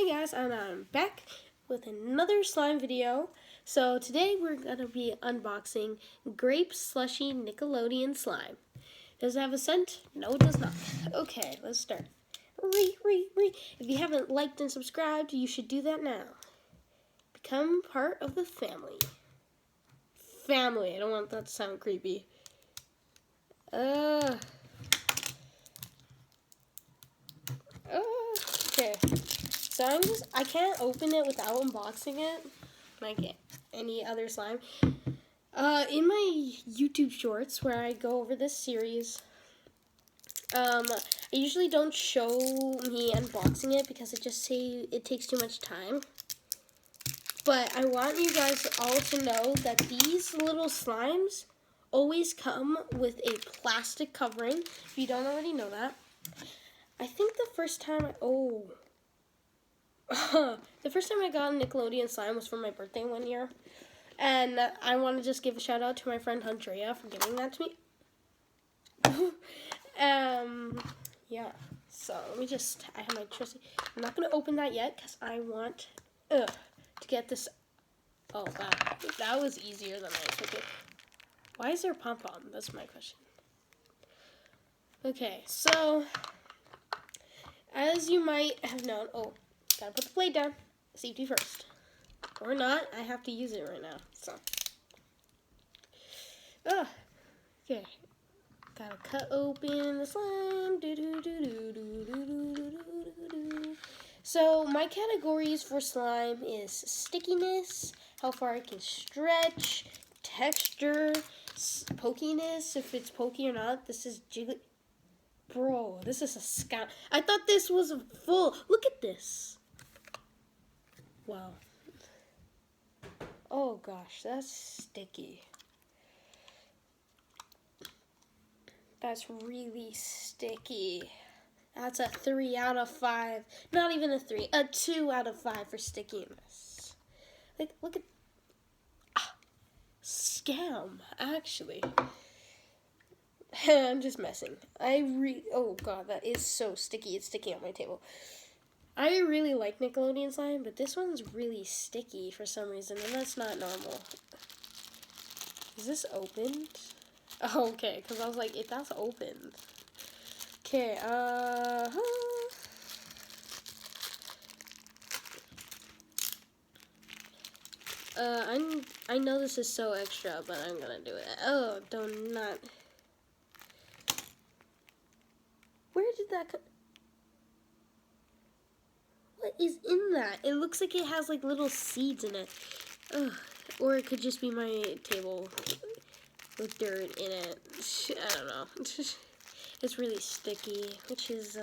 Hey guys, and I'm back with another slime video. So today we're going to be unboxing Grape Slushy Nickelodeon Slime. Does it have a scent? No, it does not. Okay, let's start. If you haven't liked and subscribed, you should do that now. Become part of the family. Family, I don't want that to sound creepy. Okay. So I can't open it without unboxing it, like any other slime. In my YouTube shorts where I go over this series, I usually don't show me unboxing it because it takes too much time. But I want you guys all to know that these little slimes always come with a plastic covering, if you don't already know that. I think the first time the first time I got a Nickelodeon slime was for my birthday one year. And I want to just give a shout out to my friend Andrea for giving that to me. Yeah. So let me I have my trusty. I'm not going to open that yet because I want to get this. Oh, wow. That was easier than I expected. Why is there a pom-pom? That's my question. Okay, so as you might have known, gotta put the blade down. Safety first. Or not, I have to use it right now, so. Okay. Gotta cut open the slime. So, my categories for slime is stickiness, how far it can stretch, texture, pokiness, if it's pokey or not. This is jiggly. Bro, this is a scam. I thought this was full. Look at this. Wow. Oh gosh, that's sticky. That's really sticky. That's a 3 out of 5. Not even a 3. A 2 out of 5 for stickiness. Like, look at... scam, actually. I'm just messing. Oh god, that is so sticky. It's sticky on my table. I really like Nickelodeon slime, but this one's really sticky for some reason, and that's not normal. Is this opened? Oh, okay, because I was like, if that's opened. Okay, I know this is so extra, but I'm gonna do it. Oh, do not. Where did that come? What is in that? It looks like it has like little seeds in it. Ugh. Or it could just be my table with dirt in it. I don't know. It's really sticky, which is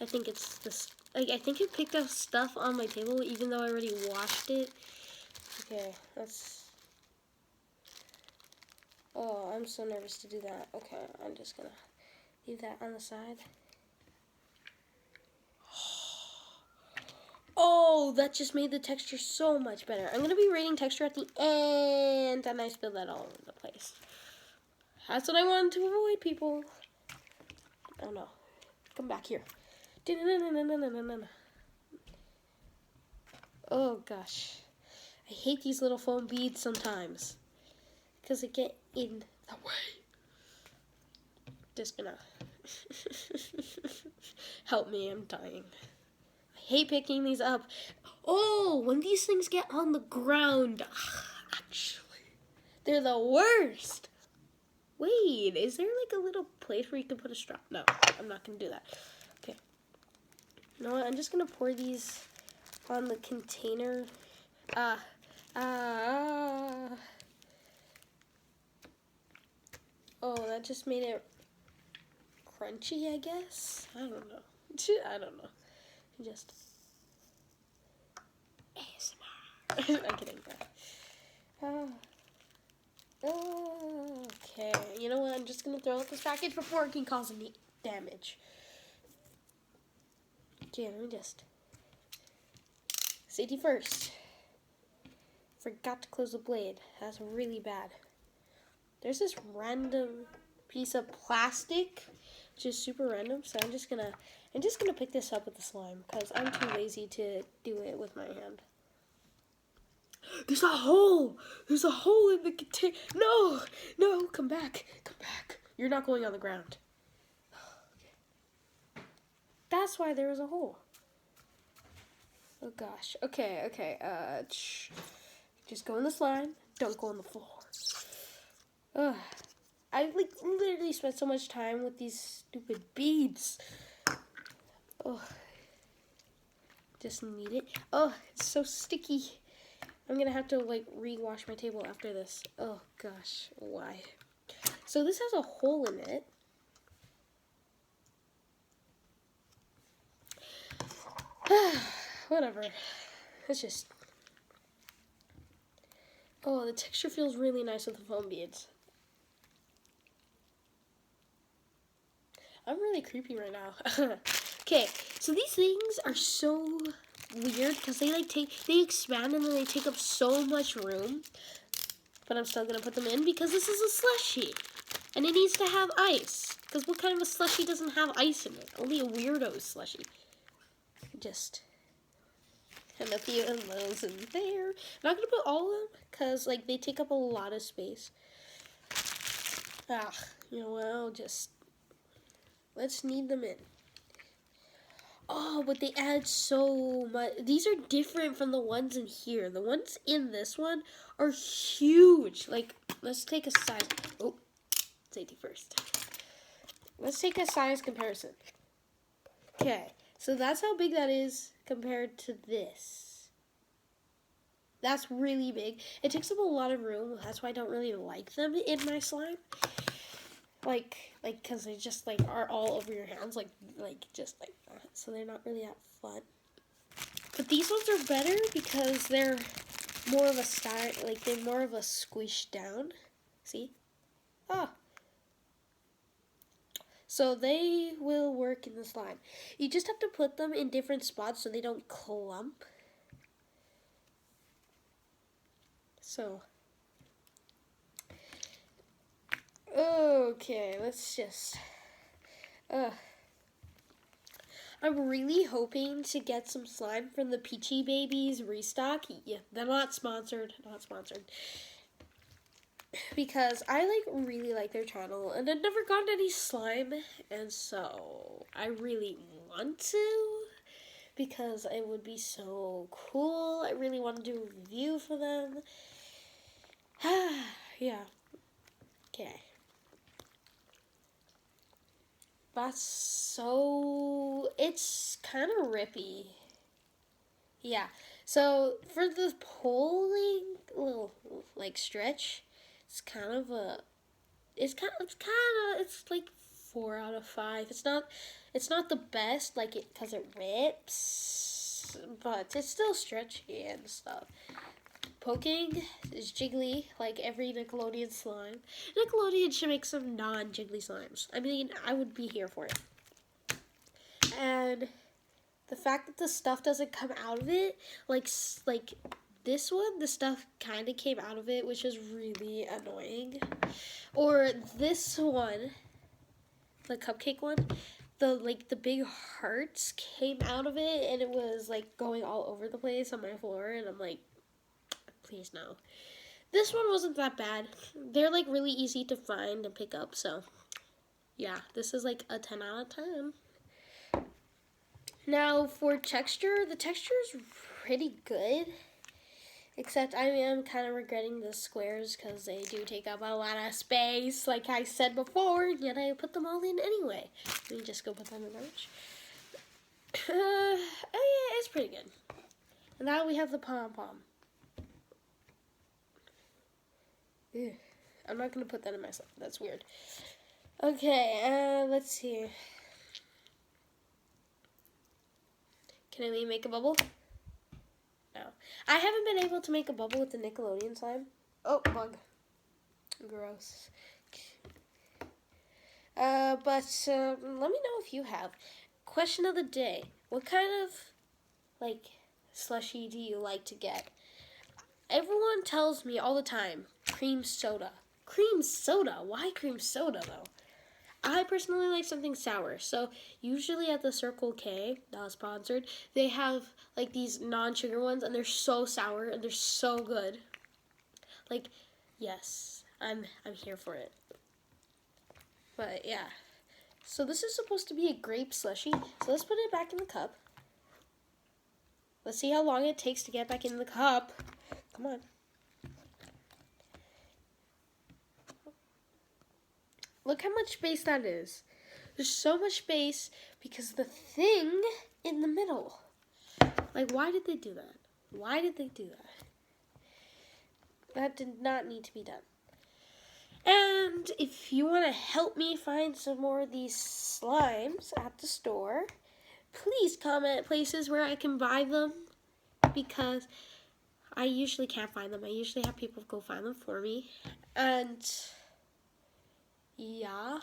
I think it's this. I think it picked up stuff on my table, even though I already washed it. Okay, let's. Oh, I'm so nervous to do that. Okay, I'm just gonna leave that on the side. Oh, that just made the texture so much better. I'm gonna be rating texture at the end, and I spilled that all over the place. That's what I wanted to avoid, people. Oh no. Come back here. Oh gosh. I hate these little foam beads sometimes, because they get in the way. Just gonna help me, I'm dying. I hate picking these up. Oh, when these things get on the ground, actually, they're the worst. Wait, is there like a little place where you can put a straw? No, I'm not gonna do that. Okay. You know what? I'm just gonna pour these on the container. Oh, that just made it crunchy, I guess? I don't know. I don't know. Just ASMR. I'm kidding. Okay, you know what? I'm just gonna throw out this package before it can cause any damage. Okay, let me just. Safety first. Forgot to close the blade. That's really bad. There's this random piece of plastic, which is super random, so I'm just gonna I'm just gonna pick this up with the slime because I'm too lazy to do it with my hand. There's a hole! There's a hole in the container. No! No, come back. Come back. You're not going on the ground. That's why there was a hole. Oh gosh. Okay. Just go in the slime. Don't go on the floor. Ugh. I like literally spent so much time with these stupid beads. Oh. Just need it. Oh, it's so sticky. I'm gonna have to like rewash my table after this. Oh gosh, why? So this has a hole in it. Whatever. It's just. Oh, the texture feels really nice with the foam beads. I'm really creepy right now. Okay, so these things are so weird because they expand and then they take up so much room. But I'm still gonna put them in because this is a slushie. And it needs to have ice. Because what kind of a slushie doesn't have ice in it? Only a weirdo slushie. Just. And a few of those in there. I'm not gonna put all of them because like they take up a lot of space. You know what? I'll just. Let's knead them in. Oh, but they add so much. These are different from the ones in here. The ones in this one are huge. Like, let's take a size. Oh, safety first. Let's take a size comparison. Okay, so that's how big that is compared to this. That's really big. It takes up a lot of room. That's why I don't really like them in my slime. Like, cause they just like are all over your hands, just like that. So they're not really that fun. But these ones are better because they're more of a style, like they're more of a squish down. See? Ah. So they will work in the slime. You just have to put them in different spots so they don't clump. So. Okay, let's just. I'm really hoping to get some slime from the Peachy Babies restock. Yeah, they're not sponsored. Because I really like their channel and I've never gotten any slime, and so I really want to because it would be so cool. I really want to do a review for them. Yeah. Okay. It's kind of rippy. Yeah. So for the polling little stretch, it's like 4 out of 5. It's not the best because it rips, but it's still stretchy and stuff. Poking is jiggly like every Nickelodeon slime. Nickelodeon should make some non-jiggly slimes. I mean, I would be here for it. And the fact that the stuff doesn't come out of it, like this one, the stuff kind of came out of it, which is really annoying. Or this one, the cupcake one, the big hearts came out of it, and it was going all over the place on my floor, and I'm like, please no. This one wasn't that bad. They're really easy to find and pick up, so yeah, this is a 10 out of 10. Now for texture, the texture is pretty good, except I am kind of regretting the squares because they do take up a lot of space, like I said before, yet I put them all in anyway. Let me just go put them in garbage. Oh yeah, it's pretty good. And now we have the pom-pom. Ew. I'm not going to put that in myself. That's weird. Okay, let's see. Can I make a bubble? No. I haven't been able to make a bubble with the Nickelodeon slime. Oh, bug. Gross. But let me know if you have. Question of the day. What kind of, slushie do you like to get? Everyone tells me all the time, cream soda. Cream soda? Why cream soda, though? I personally like something sour. So usually at the Circle K, not sponsored, they have like these non-sugar ones, and they're so sour and they're so good. Like, yes, I'm here for it. But yeah. So this is supposed to be a grape slushie. So let's put it back in the cup. Let's see how long it takes to get back in the cup. Come on. Look how much space that is. There's so much space because the thing in the middle. Like, why did they do that? Why did they do that? That did not need to be done. And if you want to help me find some more of these slimes at the store, please comment places where I can buy them, because I usually can't find them. I usually have people go find them for me. And yeah.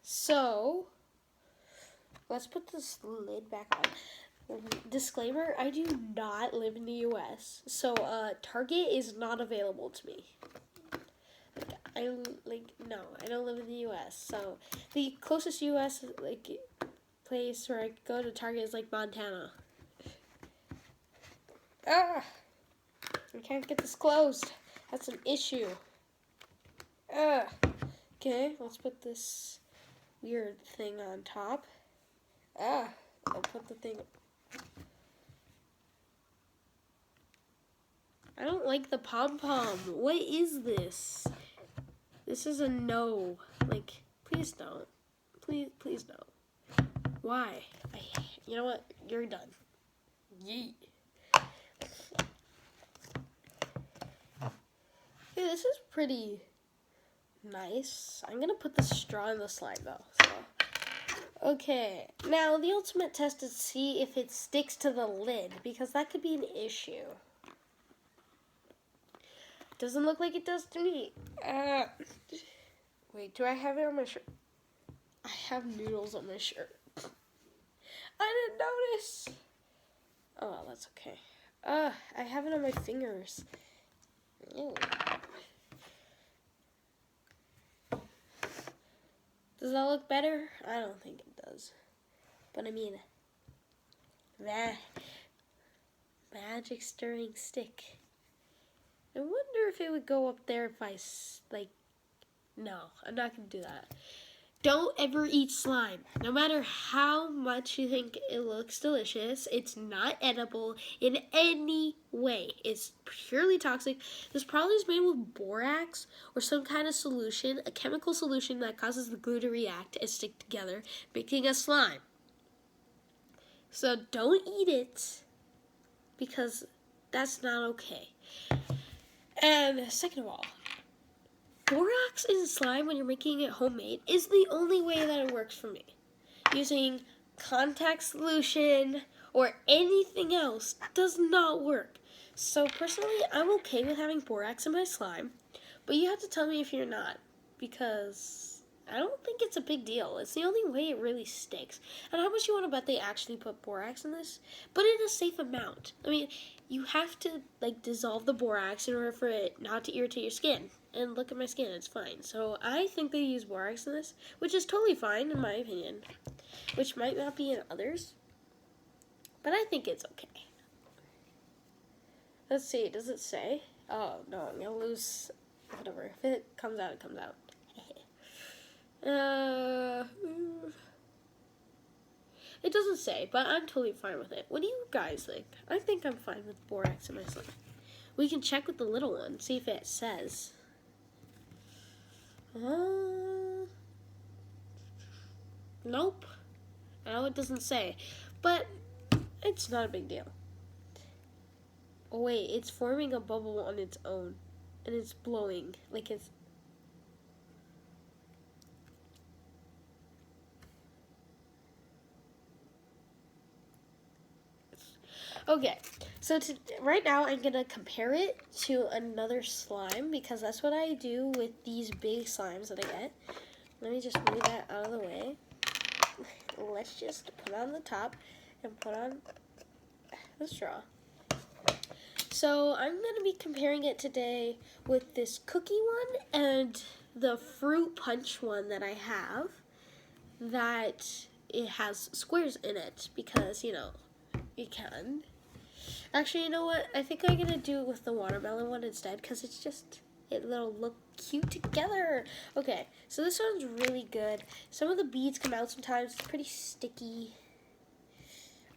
So let's put this lid back on. Disclaimer, I do not live in the U.S., so Target is not available to me. I don't live in the U.S., so the closest U.S. place where I go to Target is Montana. I can't get this closed. That's an issue. Okay, let's put this weird thing on top. I'll put the thing. I don't like the pom-pom. What is this? This is a no. Please don't. Please don't. Why? You know what? You're done. Yeet. Hey, this is pretty nice. I'm gonna put the straw in the slime though. So. Okay, now the ultimate test is to see if it sticks to the lid, because that could be an issue. Doesn't look like it does to me. Wait, do I have it on my shirt? I have noodles on my shirt. I didn't notice. Oh, well, that's okay. I have it on my fingers. Ew. Does that look better? I don't think it does. But I mean, magic stirring stick. I wonder if it would go up there if I, no, I'm not going to do that. Don't ever eat slime. No matter how much you think it looks delicious, it's not edible in any way. It's purely toxic. This probably is made with borax or some kind of solution, a chemical solution that causes the glue to react and stick together, making a slime. So don't eat it, because that's not okay. And second of all, borax in slime when you're making it homemade is the only way that it works for me. Using contact solution or anything else does not work. So personally, I'm okay with having borax in my slime, but you have to tell me if you're not, because I don't think it's a big deal. It's the only way it really sticks. And how much you want to bet they actually put borax in this? But in a safe amount. I mean, you have to dissolve the borax in order for it not to irritate your skin. And look at my skin, it's fine. So I think they use borax in this, which is totally fine in my opinion. Which might not be in others, but I think it's okay. Let's see, does it say? Oh, no, I'm gonna lose, whatever. If it comes out, it comes out. It doesn't say, but I'm totally fine with it. What do you guys think? I think I'm fine with borax in my slime. We can check with the little one, see if it says. Nope. No, it doesn't say. But it's not a big deal. Oh wait, it's forming a bubble on its own. And it's blowing. It's... Okay, so right now I'm going to compare it to another slime, because that's what I do with these big slimes that I get. Let me just move that out of the way. Let's just put on the top and put on the straw. So I'm going to be comparing it today with this cookie one and the fruit punch one that I have that it has squares in it because, you know, you can. Actually, you know what? I think I'm going to do it with the watermelon one instead because it's just, it'll look cute together. Okay, so this one's really good. Some of the beads come out sometimes. It's pretty sticky.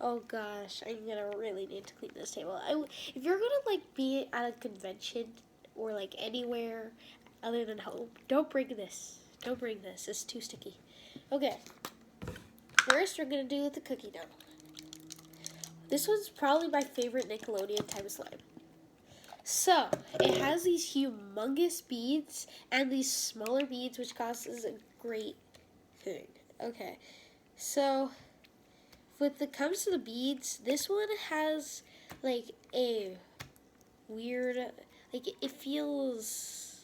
Oh gosh, I'm gonna really need to clean this table. If you're gonna like be at a convention or like anywhere other than home, don't bring this. Don't bring this. It's too sticky. Okay. First, we're gonna do the cookie dough. This one's probably my favorite Nickelodeon type of slime. So, it has these humongous beads and these smaller beads, which causes a great thing. Okay, so when it comes to the beads, this one has like a weird, like it feels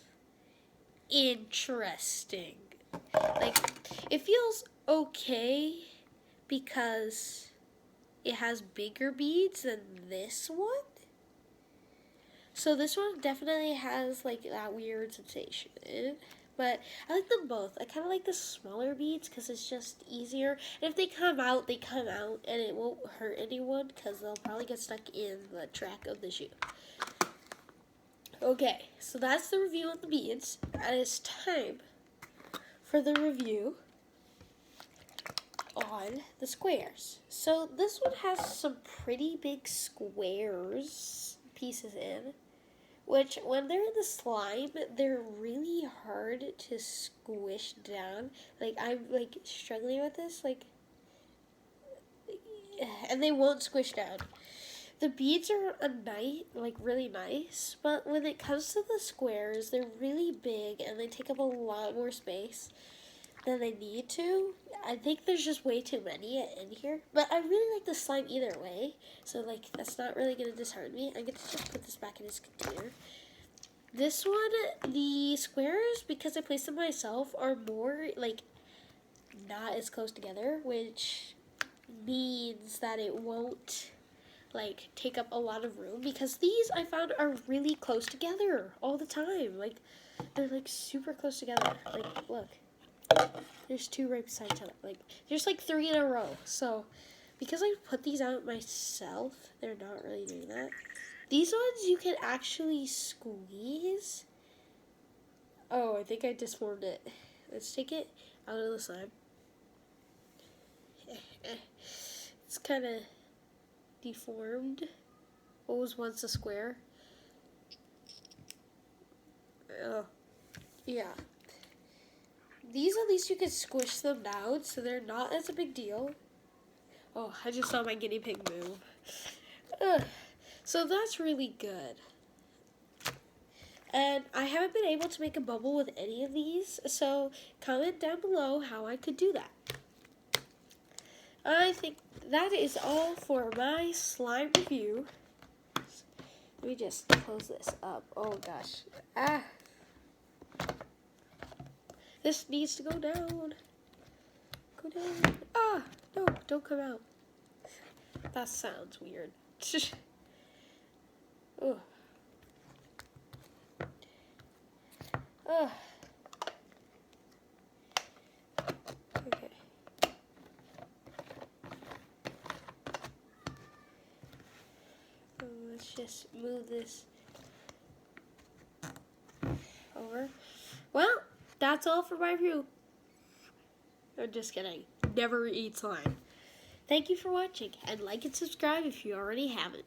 interesting. Like it feels okay because it has bigger beads than this one. So this one definitely has like that weird sensation. But I like them both. I kind of like the smaller beads because it's just easier. And if they come out, they come out and it won't hurt anyone because they'll probably get stuck in the track of the shoe. Okay, so that's the review of the beads. And it's time for the review on the squares. So this one has some pretty big squares pieces in, which when they're in the slime, they're really hard to squish down. Like I'm like struggling with this, like, and they won't squish down. The beads are really nice, but when it comes to the squares, they're really big and they take up a lot more space than they need to. I think there's just way too many in here, but I really like the slime either way, so like that's not really gonna dishearten me. I'm gonna just put this back in its container. This one, the squares, because I placed them myself, are more like not as close together, which means that it won't like take up a lot of room, because these I found are really close together all the time. Like they're like super close together. Like look. There's two right beside each other. Like there's like 3 in a row. So because I put these out myself, they're not really doing that. These ones you can actually squeeze. Oh, I think I disformed it. Let's take it out of the slime. It's kind of deformed. What was once a square? Oh, yeah. These, at least you can squish them down, so they're not as a big deal. Oh, I just saw my guinea pig move. So that's really good. And I haven't been able to make a bubble with any of these, so comment down below how I could do that. I think that is all for my slime review. Let me just close this up. Oh gosh. This needs to go down. Go down. Ah! No, don't come out. That sounds weird. Ugh. Ugh. Okay. Let's just move this over. Well, that's all for my review. I'm just kidding. Never eat slime. Thank you for watching, and like and subscribe if you already haven't.